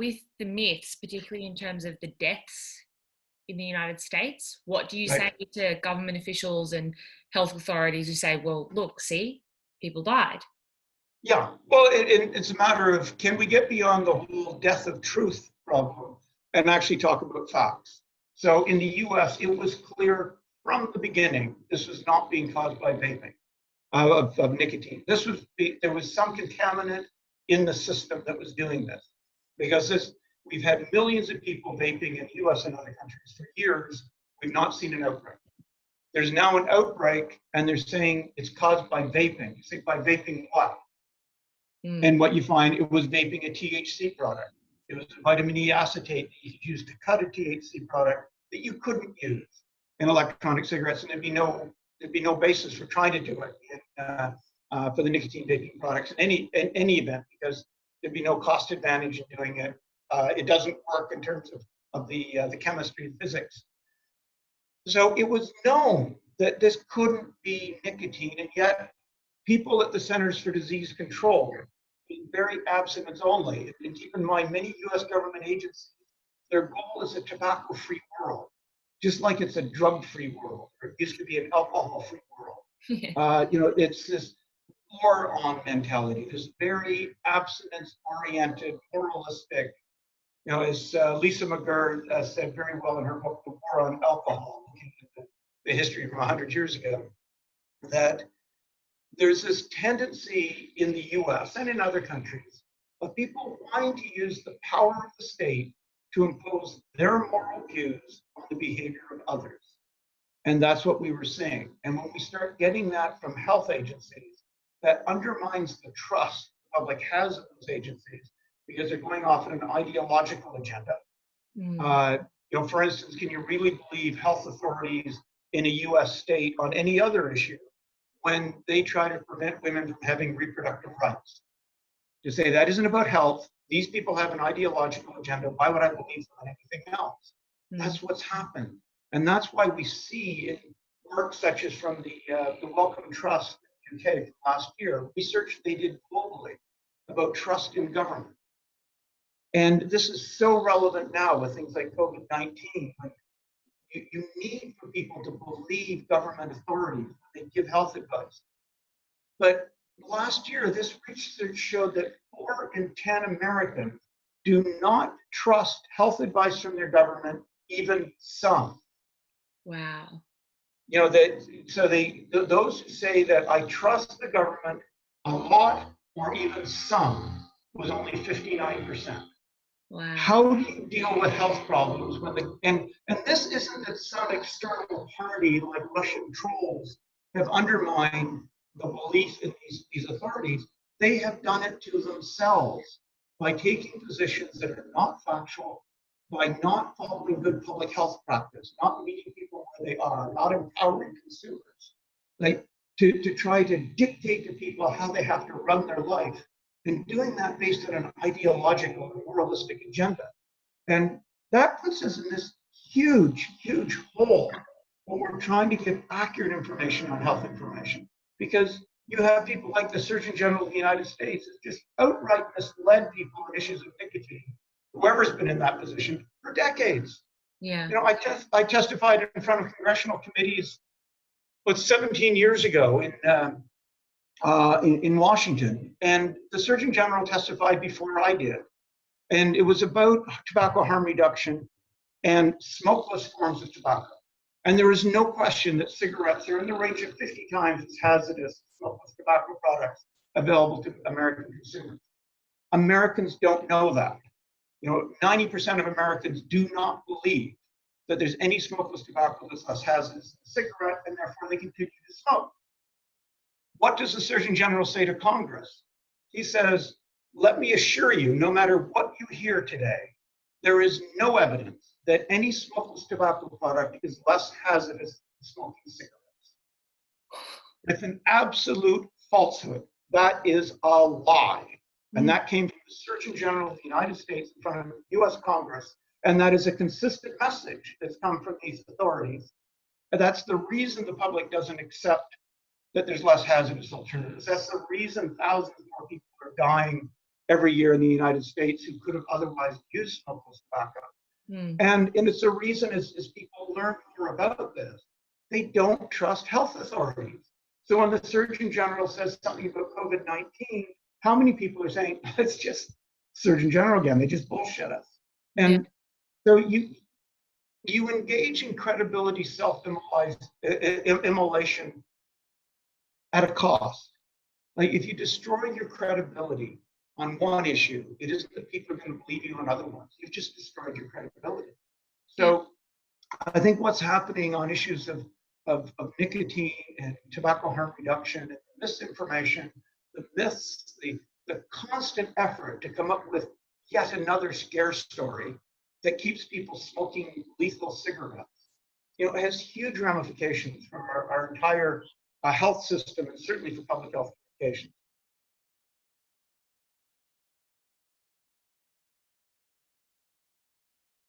with the myths, particularly in terms of the deaths in the United States, what do you Right. say to government officials and health authorities who say, well, look, see, people died? Yeah, well, it's a matter of, can we get beyond the whole death of truth problem and actually talk about facts? So in the US, it was clear from the beginning this was not being caused by vaping of nicotine. There was some contaminant in the system that was doing this, because we've had millions of people vaping in the US and other countries for years. We've not seen an outbreak. There's now an outbreak, and they're saying it's caused by vaping. You say, by vaping what? Mm. And what you find, it was vaping a THC product. It was a vitamin E acetate that you could use to cut a THC product that you couldn't use in electronic cigarettes, and there'd be no basis for trying to do it for the nicotine vaping products in any event, because there'd be no cost advantage in doing it. It doesn't work in terms of the chemistry and physics. So it was known that this couldn't be nicotine, and yet people at the Centers for Disease Control, being very abstinence only, and keep in mind, many US government agencies, their goal is a tobacco-free world, just like it's a drug-free world, or it used to be an alcohol-free world. It's this war-on mentality, this very abstinence-oriented, moralistic, as Lisa McGurr said very well in her book, The War on Alcohol, the history from 100 years ago, that there's this tendency in the US and in other countries of people wanting to use the power of the state to impose their moral views on the behavior of others. And that's what we were seeing. And when we start getting that from health agencies, that undermines the trust the public has in those agencies, because they're going off on an ideological agenda. Mm. For instance, can you really believe health authorities in a US state on any other issue when they try to prevent women from having reproductive rights? To say that isn't about health, these people have an ideological agenda, why would I believe them on anything else? That's what's happened. And that's why we see in work such as from the Wellcome Trust in the UK last year, research they did globally about trust in government. And this is so relevant now with things like COVID-19. You need for people to believe government authorities when they give health advice. But last year, this research showed that 4 in 10 Americans do not trust health advice from their government, even some. Wow. Those who say that I trust the government a lot or even some was only 59%. Wow. How do you deal with health problems and this isn't that some external party like Russian trolls have undermined the belief in these authorities. They have done it to themselves by taking positions that are not factual, by not following good public health practice, not meeting people where they are, not empowering consumers, like to try to dictate to people how they have to run their life, and doing that based on an ideological and moralistic agenda. And that puts us in this huge, huge hole when we're trying to give accurate information on health information. Because you have people like the Surgeon General of the United States who just outright misled people on issues of nicotine, whoever's been in that position for decades. Yeah. I testified in front of congressional committees 17 years ago in Washington, and the Surgeon General testified before I did. And it was about tobacco harm reduction and smokeless forms of tobacco. And there is no question that cigarettes are in the range of 50 times as hazardous as smokeless tobacco products available to American consumers. Americans don't know that. 90% of Americans do not believe that there's any smokeless tobacco that's less hazardous than a cigarette, and therefore they continue to smoke. What does the Surgeon General say to Congress? He says, let me assure you, no matter what you hear today, there is no evidence that any smokeless tobacco product is less hazardous than smoking cigarettes. It's an absolute falsehood. That is a lie. And that came from the Surgeon General of the United States in front of the US Congress. And that is a consistent message that's come from these authorities. And that's the reason the public doesn't accept that there's less hazardous alternatives. That's the reason thousands more people are dying every year in the United States who could have otherwise used smokeless tobacco. Mm. And it's a reason as people learn more about this, they don't trust health authorities. So when the Surgeon General says something about COVID-19, how many people are saying, it's just Surgeon General again, they just bullshit us. And so you engage in credibility self-immolation at a cost. Like if you destroy your credibility on one issue, it isn't that people are going to believe you on other ones. You've just destroyed your credibility. So I think what's happening on issues of nicotine and tobacco harm reduction and misinformation, the myths, the constant effort to come up with yet another scare story that keeps people smoking lethal cigarettes, it has huge ramifications for our entire health system and certainly for public health implications.